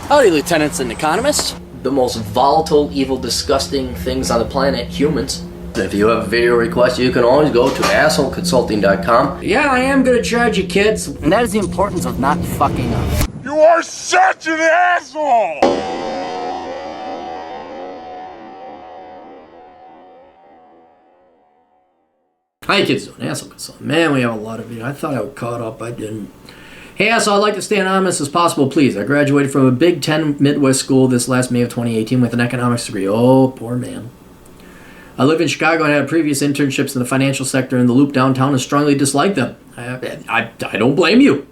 Howdy, lieutenants and economists. The most volatile, evil, disgusting things on the planet, humans. If you have a video request, you can always go to assholeconsulting.com. Yeah, I am gonna charge you, kids. And that is the importance of not fucking up. You are such an asshole! Hi kids, doing Asshole Consulting. Man, we have a lot of video. I thought I would caught up, I didn't. Hey, asshole, I'd like to stay anonymous as possible, please. I graduated from a Big Ten Midwest school this last May of 2018 with an economics degree. Oh, poor man. I live in Chicago and had previous internships in the financial sector in the Loop downtown and strongly disliked them. I don't blame you.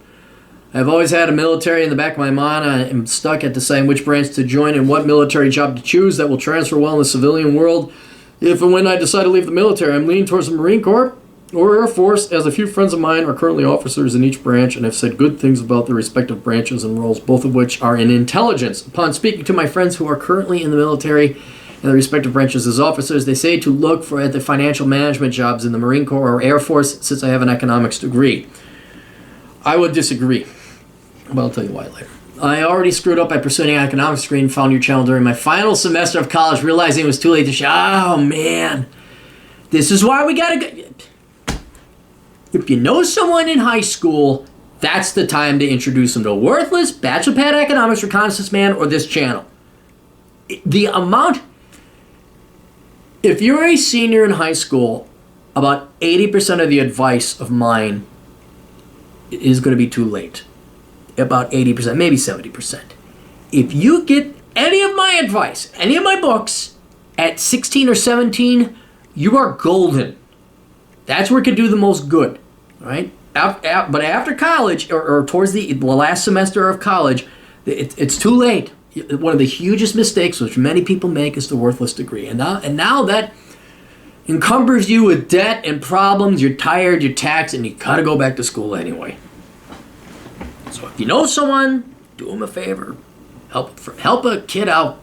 I've always had a military in the back of my mind. I am stuck at deciding which branch to join and what military job to choose that will transfer well in the civilian world. If and when I decide to leave the military, I'm leaning towards the Marine Corps or Air Force, as a few friends of mine are currently officers in each branch and have said good things about their respective branches and roles, both of which are in intelligence. Upon speaking to my friends who are currently in the military and their respective branches as officers, they say to look at the financial management jobs in the Marine Corps or Air Force, since I have an economics degree. I would disagree, but I'll tell you why later. I already screwed up by pursuing an economics degree and found your channel during my final semester of college, realizing it was too late to oh man, this is why we gotta go. If you know someone in high school, that's the time to introduce them to Worthless, Bachelor Pad Economics, Reconnaissance Man, or this channel. The amount, if you're a senior in high school, about 80% of the advice of mine is going to be too late. About 80%, maybe 70%. If you get any of my advice, any of my books, at 16 or 17, you are golden. That's where it could do the most good. Right? But after college, or towards the last semester of college, it's too late. One of the hugest mistakes which many people make is the worthless degree. And now that encumbers you with debt and problems, you're tired, you're taxed, and you gotta go back to school anyway. So if you know someone, do them a favor. Help a kid out.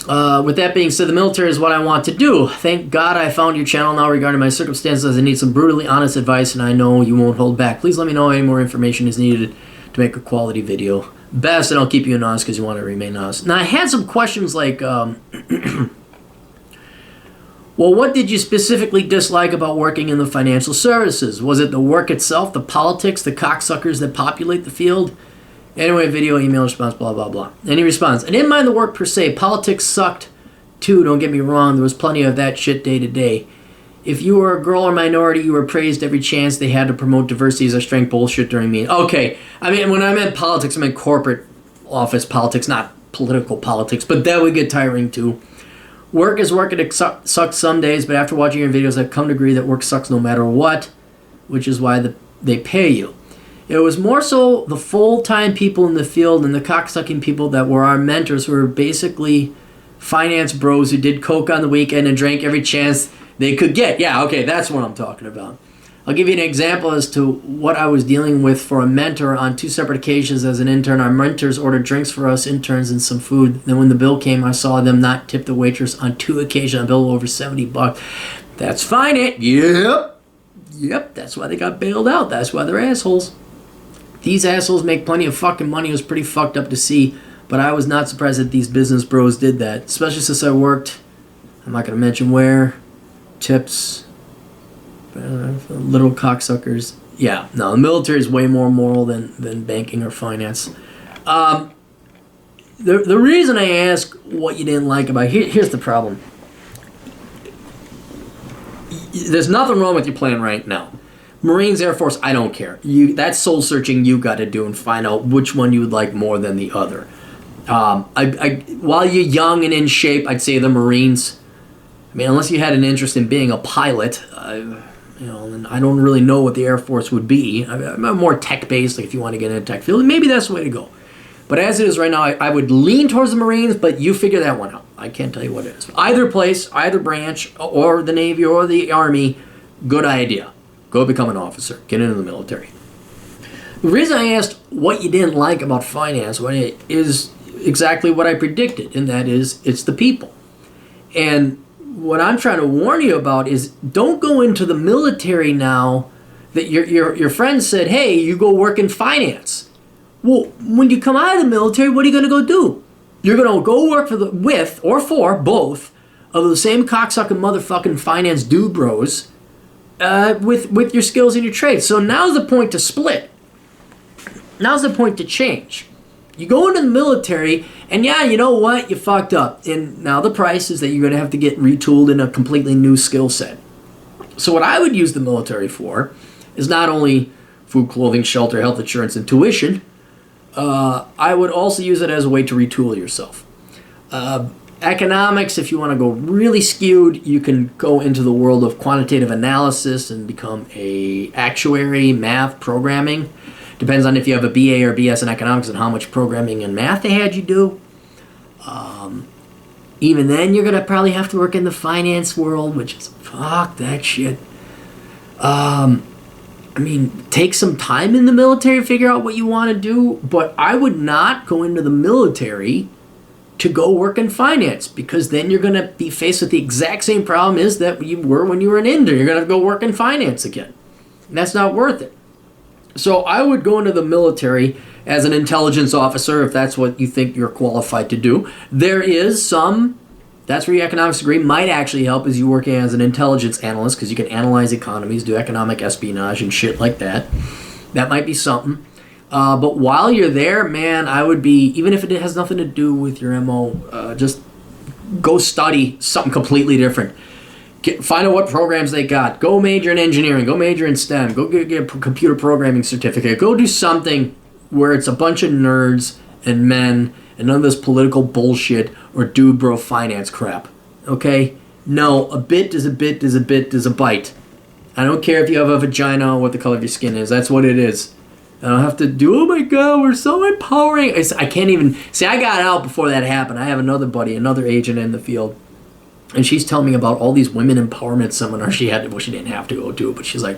With that being said, the military is what I want to do. Thank God I found your channel now regarding my circumstances. I need some brutally honest advice, and I know you won't hold back. Please let me know any more information is needed to make a quality video. Best, and I'll keep you honest because you want to remain honest. Now, I had some questions like, well, what did you specifically dislike about working in the financial services? Was it the work itself, the politics, the cocksuckers that populate the field? Anyway, video, email response, blah, blah, blah. Any response? I didn't mind the work per se. Politics sucked too, don't get me wrong. There was plenty of that shit day to day. If you were a girl or minority, you were praised every chance they had to promote diversity as a strength bullshit during meetings. Okay, I mean, when I meant politics, I meant corporate office politics, not political politics, but that would get tiring too. Work is work, and it sucks some days, but after watching your videos, I've come to agree that work sucks no matter what, which is why they pay you. It was more so the full-time people in the field and the cocksucking people that were our mentors, who were basically finance bros who did coke on the weekend and drank every chance they could get. Yeah, okay, that's what I'm talking about. I'll give you an example as to what I was dealing with for a mentor on 2 separate occasions as an intern. Our mentors ordered drinks for us interns and some food. Then when the bill came, I saw them not tip the waitress on 2 occasions, a bill over $70. That's fine, it. Yep, that's why they got bailed out. That's why they're assholes. These assholes make plenty of fucking money. It was pretty fucked up to see, but I was not surprised that these business bros did that, especially since I worked, I'm not going to mention where, tips, little cocksuckers. Yeah, no, the military is way more moral than banking or finance. The reason I ask what you didn't like about here's the problem. There's nothing wrong with your plan right now. Marines, Air Force, I don't care. That's soul searching you got to do and find out which one you would like more than the other. While you're young and in shape, I'd say the Marines. I mean, unless you had an interest in being a pilot, and I don't really know what the Air Force would be. I'm more tech-based, like if you want to get into tech field, maybe that's the way to go. But as it is right now, I would lean towards the Marines, but you figure that one out. I can't tell you what it is. Either place, either branch, or the Navy or the Army, good idea. Go become an officer. Get into the military. The reason I asked what you didn't like about finance is exactly what I predicted, and that is it's the people. And what I'm trying to warn you about is don't go into the military now that your friend said, hey, you go work in finance. Well, when you come out of the military, what are you going to go do? You're going to go work with or for both of the same cocksucking motherfucking finance dude bros with your skills and your trade. So now's the point to split. Now's the point to change. You go into the military, and yeah, you know what? You fucked up. And now the price is that you're going to have to get retooled in a completely new skill set. So what I would use the military for is not only food, clothing, shelter, health insurance, and tuition. I would also use it as a way to retool yourself. Economics, if you want to go really skewed, you can go into the world of quantitative analysis and become a actuary, math, programming. Depends on if you have a BA or BS in economics and how much programming and math they had you do. Even then, you're going to probably have to work in the finance world, which is, fuck that shit. I mean, take some time in the military, figure out what you want to do, but I would not go into the military to go work in finance, because then you're going to be faced with the exact same problem as that you were when you were an intern. You're going to go work in finance again. And that's not worth it. So I would go into the military as an intelligence officer if that's what you think you're qualified to do. There is some, that's where your economics degree might actually help, is you working as an intelligence analyst, because you can analyze economies, do economic espionage and shit like that. That might be something. But while you're there, man, I would be, even if it has nothing to do with your MO, just go study something completely different. Find out what programs they got. Go major in engineering. Go major in STEM. Go get a computer programming certificate. Go do something where it's a bunch of nerds and men and none of this political bullshit or dude bro finance crap. Okay? No, a bit is a bit is a bit is a bite. I don't care if you have a vagina or what the color of your skin is. That's what it is. I don't have to do, oh my God, we're so empowering. I can't even, see, I got out before that happened. I have another buddy, another agent in the field, and she's telling me about all these women empowerment seminars she had to, well, she didn't have to go to, but she's like,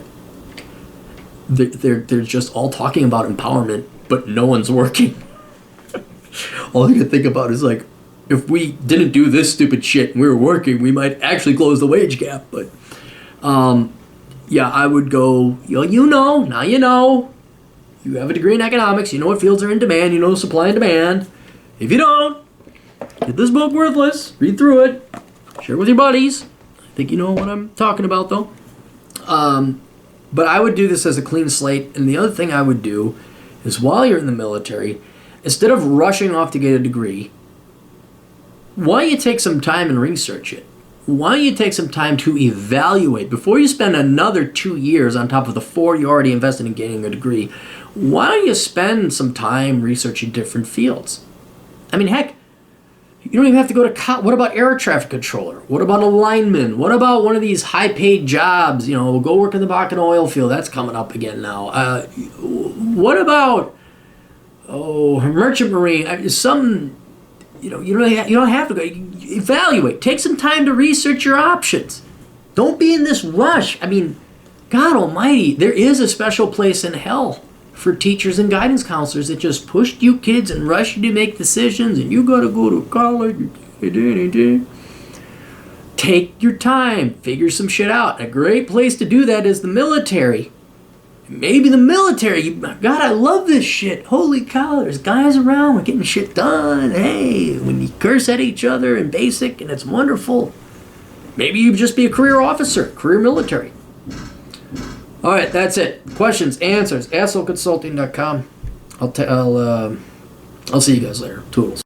they're just all talking about empowerment, but no one's working. All you can think about is like, if we didn't do this stupid shit and we were working, we might actually close the wage gap. But yeah, I would go, you know, now you know. You have a degree in economics, you know what fields are in demand, you know supply and demand. If you don't, get this book worthless, read through it, share it with your buddies. I think you know what I'm talking about though. But I would do this as a clean slate, and the other thing I would do is while you're in the military, instead of rushing off to get a degree, why don't you take some time and research it? Why don't you take some time to evaluate, before you spend another 2 years on top of the 4 you already invested in getting a degree, why don't you spend some time researching different fields? I mean, heck, you don't even have to go to college. What about air traffic controller? What about a lineman? What about one of these high-paid jobs? You know, go work in the Bakken oil field. That's coming up again now. What about, merchant marine? Some, you don't have to go. Evaluate. Take some time to research your options. Don't be in this rush. I mean, God almighty, there is a special place in hell for teachers and guidance counselors that just pushed you kids and rushed you to make decisions, and you gotta go to college. Take your time. Figure some shit out. A great place to do that is the military. Maybe the military. God, I love this shit. Holy cow, there's guys around. We're getting shit done. Hey, when you curse at each other in basic, and it's wonderful. Maybe you just be a career officer, career military. All right, that's it. Questions, answers, assholeconsulting.com. I'll see you guys later. Toodles.